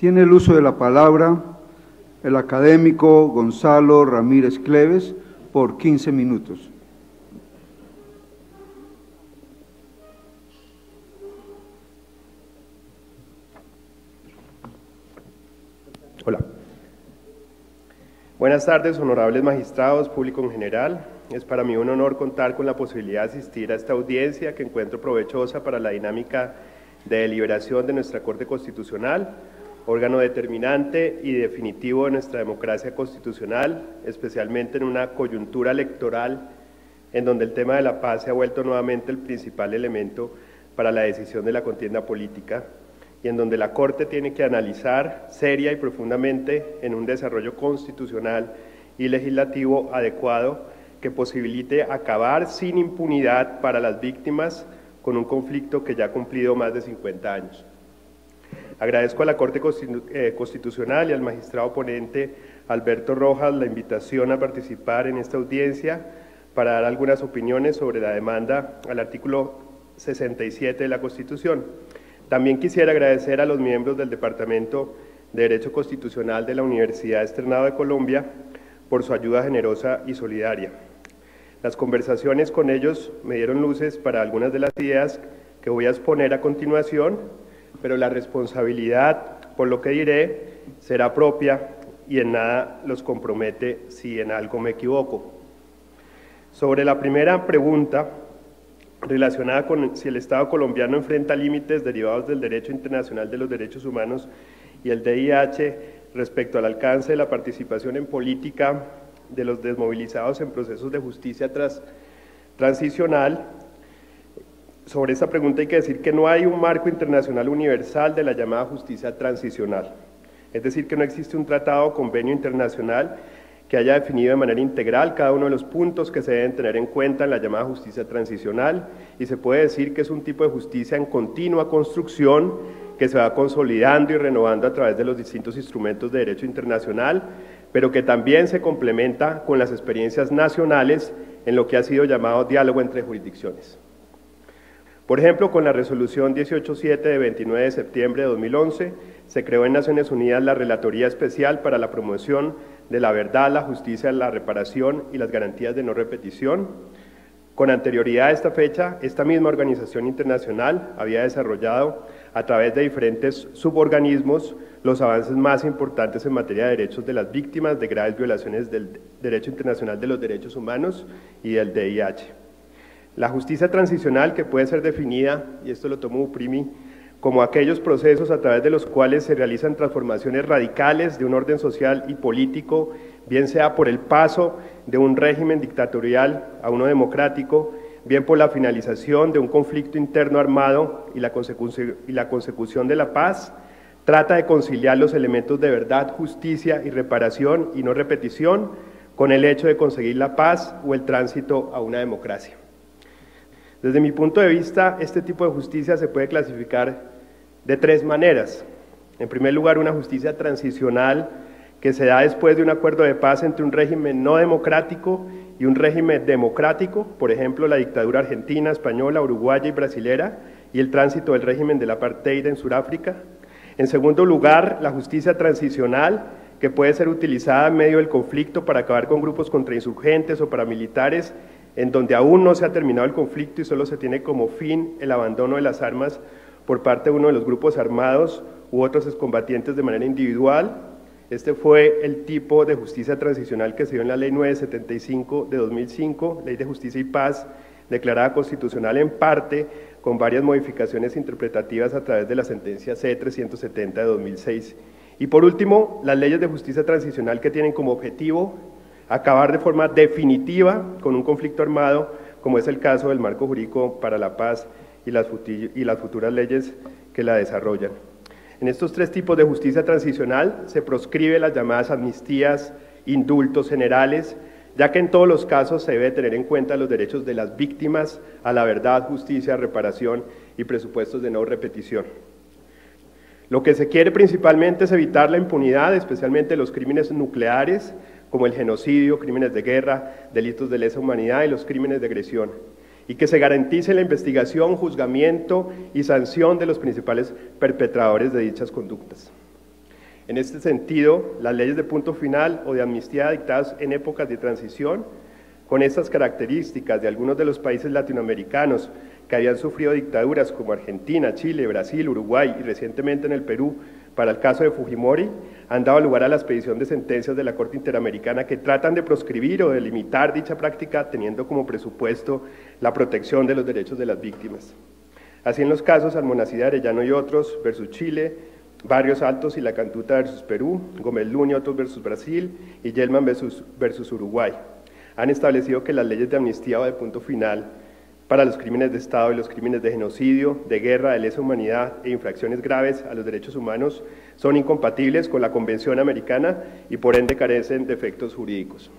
Tiene el uso de la palabra el académico Gonzalo Ramírez Cleves por 15 minutos. Hola. Buenas tardes, honorables magistrados, público en general. Es para mí un honor contar con la posibilidad de asistir a esta audiencia que encuentro provechosa para la dinámica de deliberación de nuestra Corte Constitucional, órgano determinante y definitivo de nuestra democracia constitucional, especialmente en una coyuntura electoral en donde el tema de la paz se ha vuelto nuevamente el principal elemento para la decisión de la contienda política y en donde la Corte tiene que analizar seria y profundamente en un desarrollo constitucional y legislativo adecuado que posibilite acabar sin impunidad para las víctimas con un conflicto que ya ha cumplido más de 50 años. Agradezco a la Corte Constitucional y al magistrado ponente Alberto Rojas la invitación a participar en esta audiencia para dar algunas opiniones sobre la demanda al artículo 67 de la Constitución. También quisiera agradecer a los miembros del Departamento de Derecho Constitucional de la Universidad Externado de Colombia por su ayuda generosa y solidaria. Las conversaciones con ellos me dieron luces para algunas de las ideas que voy a exponer a continuación, pero la responsabilidad por lo que diré será propia y en nada los compromete si en algo me equivoco. Sobre la primera pregunta, relacionada con si el Estado colombiano enfrenta límites derivados del derecho internacional de los derechos humanos y el DIH respecto al alcance de la participación en política de los desmovilizados en procesos de justicia transicional. Sobre esta pregunta hay que decir que no hay un marco internacional universal de la llamada justicia transicional, es decir, que no existe un tratado o convenio internacional que haya definido de manera integral cada uno de los puntos que se deben tener en cuenta en la llamada justicia transicional, y se puede decir que es un tipo de justicia en continua construcción que se va consolidando y renovando a través de los distintos instrumentos de derecho internacional, pero que también se complementa con las experiencias nacionales en lo que ha sido llamado diálogo entre jurisdicciones. Por ejemplo, con la resolución 187 de 29 de septiembre de 2011, se creó en Naciones Unidas la Relatoría Especial para la Promoción de la Verdad, la Justicia, la Reparación y las Garantías de No Repetición. Con anterioridad a esta fecha, esta misma organización internacional había desarrollado a través de diferentes suborganismos los avances más importantes en materia de derechos de las víctimas de graves violaciones del derecho internacional de los derechos humanos y del DIH. La justicia transicional, que puede ser definida, y esto lo tomo primi, como aquellos procesos a través de los cuales se realizan transformaciones radicales de un orden social y político, bien sea por el paso de un régimen dictatorial a uno democrático, bien por la finalización de un conflicto interno armado y la consecución de la paz, trata de conciliar los elementos de verdad, justicia y reparación y no repetición con el hecho de conseguir la paz o el tránsito a una democracia. Desde mi punto de vista, este tipo de justicia se puede clasificar de tres maneras. En primer lugar, una justicia transicional que se da después de un acuerdo de paz entre un régimen no democrático y un régimen democrático, por ejemplo, la dictadura argentina, española, uruguaya y brasilera, y el tránsito del régimen del apartheid en Sudáfrica. En segundo lugar, la justicia transicional, que puede ser utilizada en medio del conflicto para acabar con grupos contrainsurgentes o paramilitares, en donde aún no se ha terminado el conflicto y solo se tiene como fin el abandono de las armas por parte de uno de los grupos armados u otros excombatientes de manera individual. Este fue el tipo de justicia transicional que se dio en la Ley 975 de 2005, Ley de Justicia y Paz, declarada constitucional en parte, con varias modificaciones interpretativas a través de la sentencia C-370 de 2006. Y por último, las leyes de justicia transicional que tienen como objetivo acabar de forma definitiva con un conflicto armado, como es el caso del marco jurídico para la paz y las futuras leyes que la desarrollan. En estos tres tipos de justicia transicional se proscribe las llamadas amnistías, indultos generales, ya que en todos los casos se debe tener en cuenta los derechos de las víctimas a la verdad, justicia, reparación y presupuestos de no repetición. Lo que se quiere principalmente es evitar la impunidad, especialmente los crímenes nucleares, como el genocidio, crímenes de guerra, delitos de lesa humanidad y los crímenes de agresión, y que se garantice la investigación, juzgamiento y sanción de los principales perpetradores de dichas conductas. En este sentido, las leyes de punto final o de amnistía dictadas en épocas de transición, con estas características de algunos de los países latinoamericanos que habían sufrido dictaduras como Argentina, Chile, Brasil, Uruguay y recientemente en el Perú, para el caso de Fujimori, han dado lugar a la expedición de sentencias de la Corte Interamericana que tratan de proscribir o de limitar dicha práctica teniendo como presupuesto la protección de los derechos de las víctimas. Así en los casos Almonacid Arellano y otros versus Chile, Barrios Altos y La Cantuta versus Perú, Gómez Luna y otros versus Brasil y Yelman versus Uruguay. Han establecido que las leyes de amnistía o de punto final para los crímenes de Estado y los crímenes de genocidio, de guerra, de lesa humanidad e infracciones graves a los derechos humanos son incompatibles con la Convención Americana y por ende carecen de efectos jurídicos.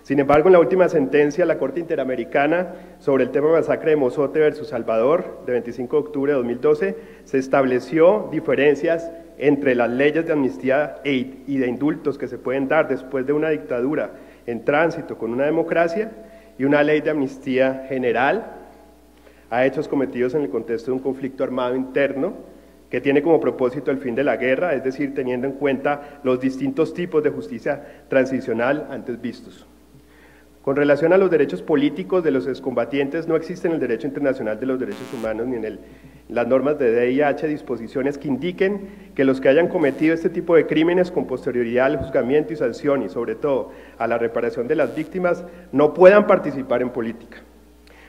Sin embargo, en la última sentencia, la Corte Interamericana sobre el tema masacre de Mozote versus Salvador, de 25 de octubre de 2012, se estableció diferencias entre las leyes de amnistía y de indultos que se pueden dar después de una dictadura en tránsito con una democracia y una ley de amnistía general a hechos cometidos en el contexto de un conflicto armado interno que tiene como propósito el fin de la guerra, es decir, teniendo en cuenta los distintos tipos de justicia transicional antes vistos. Con relación a los derechos políticos de los excombatientes, no existe en el derecho internacional de los derechos humanos ni en las normas de DIH disposiciones que indiquen que los que hayan cometido este tipo de crímenes con posterioridad al juzgamiento y sanción y sobre todo a la reparación de las víctimas no puedan participar en política.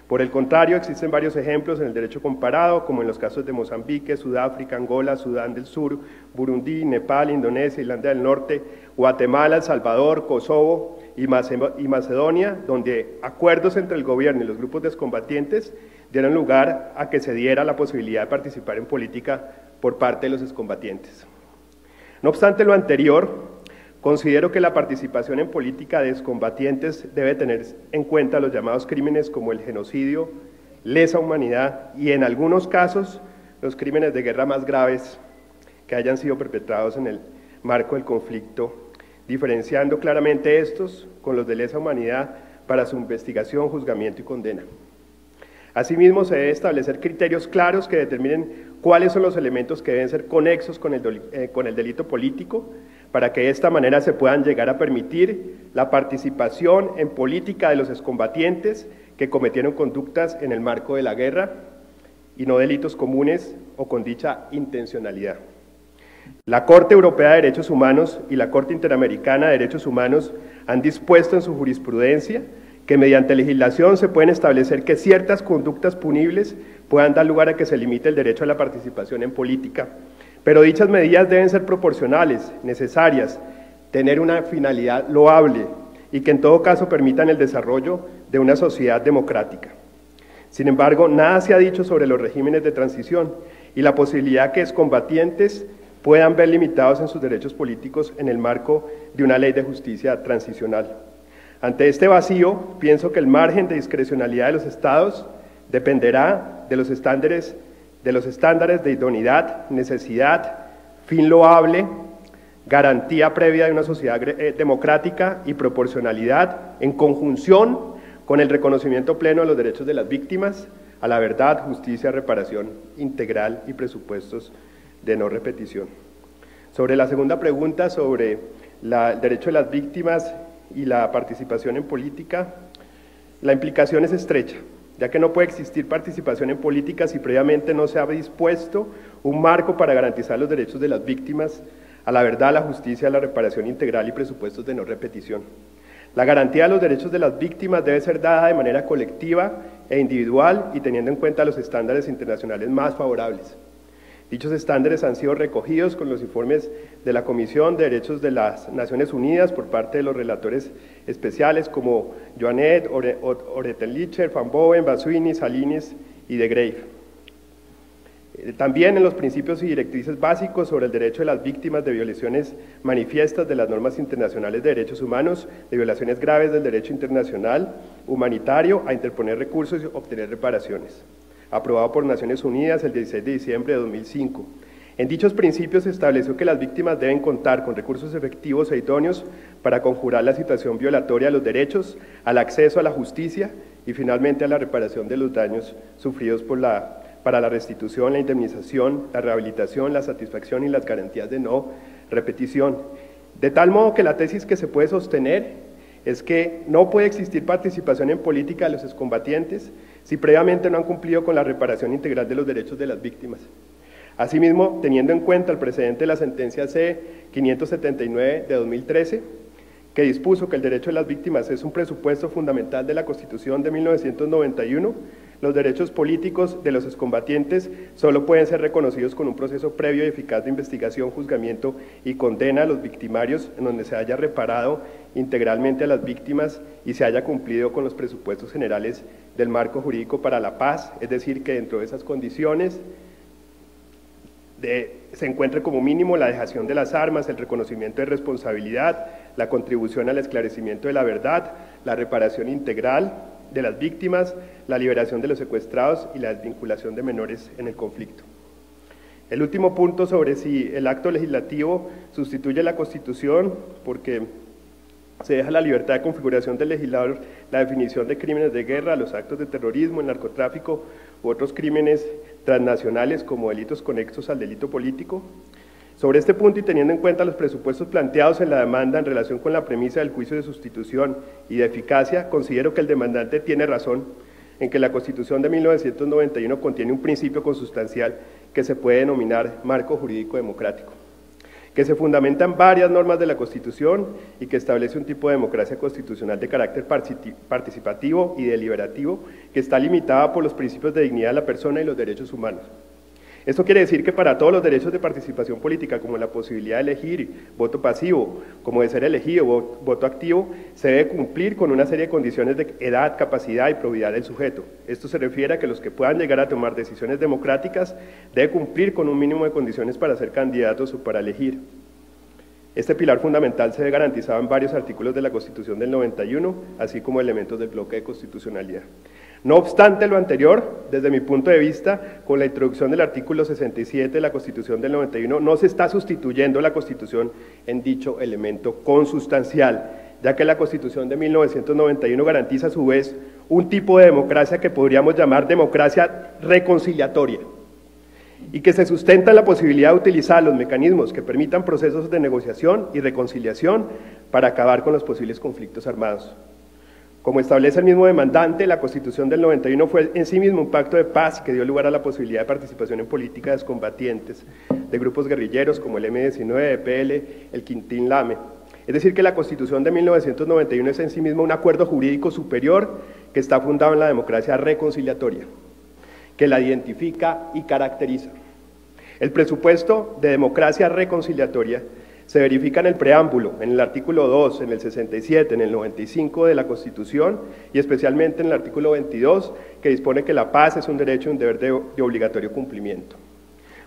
Por el contrario, existen varios ejemplos en el derecho comparado, como en los casos de Mozambique, Sudáfrica, Angola, Sudán del Sur, Burundi, Nepal, Indonesia, Irlanda del Norte, Guatemala, El Salvador, Kosovo y Macedonia, donde acuerdos entre el gobierno y los grupos de excombatientes dieron lugar a que se diera la posibilidad de participar en política por parte de los excombatientes. No obstante lo anterior, considero que la participación en política de excombatientes debe tener en cuenta los llamados crímenes como el genocidio, lesa humanidad y en algunos casos los crímenes de guerra más graves que hayan sido perpetrados en el marco del conflicto, diferenciando claramente estos con los de lesa humanidad para su investigación, juzgamiento y condena. Asimismo, se debe establecer criterios claros que determinen cuáles son los elementos que deben ser conexos con el delito político, para que de esta manera se puedan llegar a permitir la participación en política de los excombatientes que cometieron conductas en el marco de la guerra y no delitos comunes o con dicha intencionalidad. La Corte Europea de Derechos Humanos y la Corte Interamericana de Derechos Humanos han dispuesto en su jurisprudencia que mediante legislación se pueden establecer que ciertas conductas punibles puedan dar lugar a que se limite el derecho a la participación en política, pero dichas medidas deben ser proporcionales, necesarias, tener una finalidad loable y que en todo caso permitan el desarrollo de una sociedad democrática. Sin embargo, nada se ha dicho sobre los regímenes de transición y la posibilidad que excombatientes puedan ver limitados en sus derechos políticos en el marco de una ley de justicia transicional. Ante este vacío, pienso que el margen de discrecionalidad de los estados dependerá de los estándares de idoneidad, necesidad, fin loable, garantía previa de una sociedad democrática y proporcionalidad en conjunción con el reconocimiento pleno de los derechos de las víctimas a la verdad, justicia, reparación integral y presupuestos de no repetición. Sobre la segunda pregunta, sobre el derecho de las víctimas y la participación en política, la implicación es estrecha, ya que no puede existir participación en política si previamente no se ha dispuesto un marco para garantizar los derechos de las víctimas a la verdad, la justicia, la reparación integral y presupuestos de no repetición. La garantía de los derechos de las víctimas debe ser dada de manera colectiva e individual y teniendo en cuenta los estándares internacionales más favorables. Dichos estándares han sido recogidos con los informes de la Comisión de Derechos de las Naciones Unidas por parte de los relatores especiales como Joanet, Oretenlicher, Van Boven, Basuini, Salines y de Grave. También en los principios y directrices básicos sobre el derecho de las víctimas de violaciones manifiestas de las normas internacionales de derechos humanos, de violaciones graves del derecho internacional humanitario, a interponer recursos y obtener reparaciones, aprobado por Naciones Unidas el 16 de diciembre de 2005. En dichos principios se estableció que las víctimas deben contar con recursos efectivos e idóneos para conjurar la situación violatoria de los derechos, al acceso a la justicia y finalmente a la reparación de los daños sufridos para la restitución, la indemnización, la rehabilitación, la satisfacción y las garantías de no repetición. De tal modo que la tesis que se puede sostener es que no puede existir participación en política de los excombatientes si previamente no han cumplido con la reparación integral de los derechos de las víctimas. Asimismo, teniendo en cuenta el precedente de la sentencia C-579 de 2013, que dispuso que el derecho de las víctimas es un presupuesto fundamental de la Constitución de 1991, los derechos políticos de los excombatientes solo pueden ser reconocidos con un proceso previo y eficaz de investigación, juzgamiento y condena a los victimarios, en donde se haya reparado integralmente a las víctimas y se haya cumplido con los presupuestos generales del marco jurídico para la paz, es decir, que dentro de esas condiciones se encuentre como mínimo la dejación de las armas, el reconocimiento de responsabilidad, la contribución al esclarecimiento de la verdad, la reparación integral de las víctimas, la liberación de los secuestrados y la desvinculación de menores en el conflicto. El último punto sobre si el acto legislativo sustituye la Constitución, porque se deja la libertad de configuración del legislador la definición de crímenes de guerra, los actos de terrorismo, el narcotráfico u otros crímenes transnacionales como delitos conexos al delito político. Sobre este punto y teniendo en cuenta los presupuestos planteados en la demanda en relación con la premisa del juicio de sustitución y de eficacia, considero que el demandante tiene razón en que la Constitución de 1991 contiene un principio consustancial que se puede denominar marco jurídico democrático, que se fundamenta en varias normas de la Constitución y que establece un tipo de democracia constitucional de carácter participativo y deliberativo que está limitada por los principios de dignidad de la persona y los derechos humanos. Esto quiere decir que para todos los derechos de participación política, como la posibilidad de elegir voto pasivo, como de ser elegido voto activo, se debe cumplir con una serie de condiciones de edad, capacidad y probidad del sujeto. Esto se refiere a que los que puedan llegar a tomar decisiones democráticas deben cumplir con un mínimo de condiciones para ser candidatos o para elegir. Este pilar fundamental se ve garantizado en varios artículos de la Constitución del 91, así como elementos del bloque de constitucionalidad. No obstante lo anterior, desde mi punto de vista, con la introducción del artículo 67 de la Constitución del 91, no se está sustituyendo la Constitución en dicho elemento consustancial, ya que la Constitución de 1991 garantiza a su vez un tipo de democracia que podríamos llamar democracia reconciliatoria, y que se sustenta en la posibilidad de utilizar los mecanismos que permitan procesos de negociación y reconciliación para acabar con los posibles conflictos armados. Como establece el mismo demandante, la Constitución del 91 fue en sí mismo un pacto de paz que dio lugar a la posibilidad de participación en política de excombatientes, de grupos guerrilleros como el M-19, EPL, el Quintín Lame. Es decir, que la Constitución de 1991 es en sí misma un acuerdo jurídico superior que está fundado en la democracia reconciliatoria, que la identifica y caracteriza. El presupuesto de democracia reconciliatoria se verifica en el preámbulo, en el artículo 2, en el 67, en el 95 de la Constitución y especialmente en el artículo 22, que dispone que la paz es un derecho y un deber de obligatorio cumplimiento.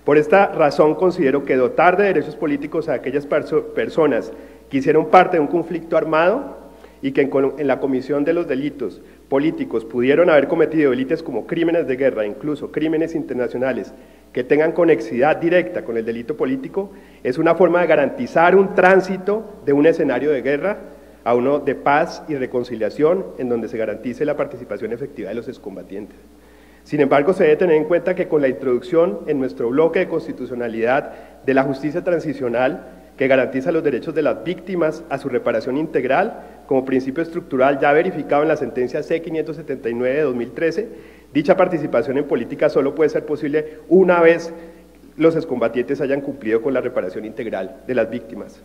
Por esta razón considero que dotar de derechos políticos a aquellas personas que hicieron parte de un conflicto armado y que en la comisión de los delitos políticos pudieron haber cometido delitos como crímenes de guerra, incluso crímenes internacionales, que tengan conexidad directa con el delito político, es una forma de garantizar un tránsito de un escenario de guerra a uno de paz y reconciliación, en donde se garantice la participación efectiva de los excombatientes. Sin embargo, se debe tener en cuenta que con la introducción en nuestro bloque de constitucionalidad de la justicia transicional, que garantiza los derechos de las víctimas a su reparación integral, como principio estructural ya verificado en la sentencia C-579 de 2013, dicha participación en política solo puede ser posible una vez los excombatientes hayan cumplido con la reparación integral de las víctimas.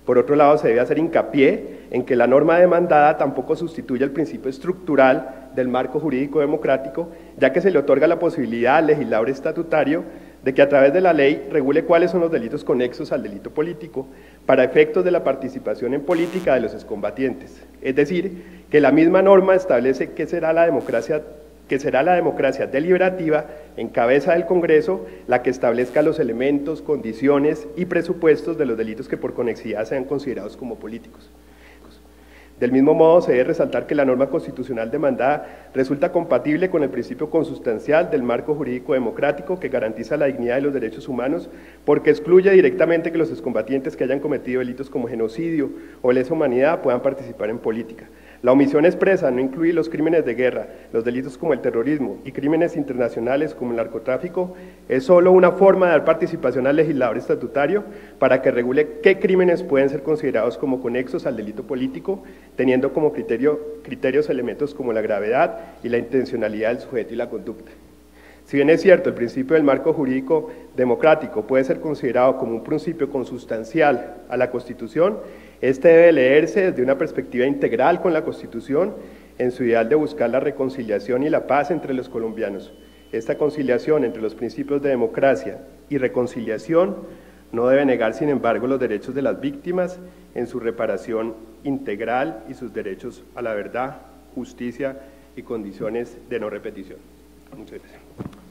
Por otro lado, se debe hacer hincapié en que la norma demandada tampoco sustituye el principio estructural del marco jurídico democrático, ya que se le otorga la posibilidad al legislador estatutario de que a través de la ley regule cuáles son los delitos conexos al delito político para efectos de la participación en política de los excombatientes. Es decir, que la misma norma establece qué será la democracia deliberativa en cabeza del Congreso, la que establezca los elementos, condiciones y presupuestos de los delitos que por conexidad sean considerados como políticos. Del mismo modo, se debe resaltar que la norma constitucional demandada resulta compatible con el principio consustancial del marco jurídico democrático que garantiza la dignidad de los derechos humanos, porque excluye directamente que los excombatientes que hayan cometido delitos como genocidio o lesa humanidad puedan participar en política. La omisión expresa no incluir los crímenes de guerra, los delitos como el terrorismo y crímenes internacionales como el narcotráfico es solo una forma de dar participación al legislador estatutario para que regule qué crímenes pueden ser considerados como conexos al delito político, teniendo como criterios elementos como la gravedad y la intencionalidad del sujeto y la conducta. Si bien es cierto, el principio del marco jurídico democrático puede ser considerado como un principio consustancial a la Constitución, este debe leerse desde una perspectiva integral con la Constitución en su ideal de buscar la reconciliación y la paz entre los colombianos. Esta conciliación entre los principios de democracia y reconciliación no debe negar, sin embargo, los derechos de las víctimas en su reparación integral y sus derechos a la verdad, justicia y condiciones de no repetición. Muchas gracias.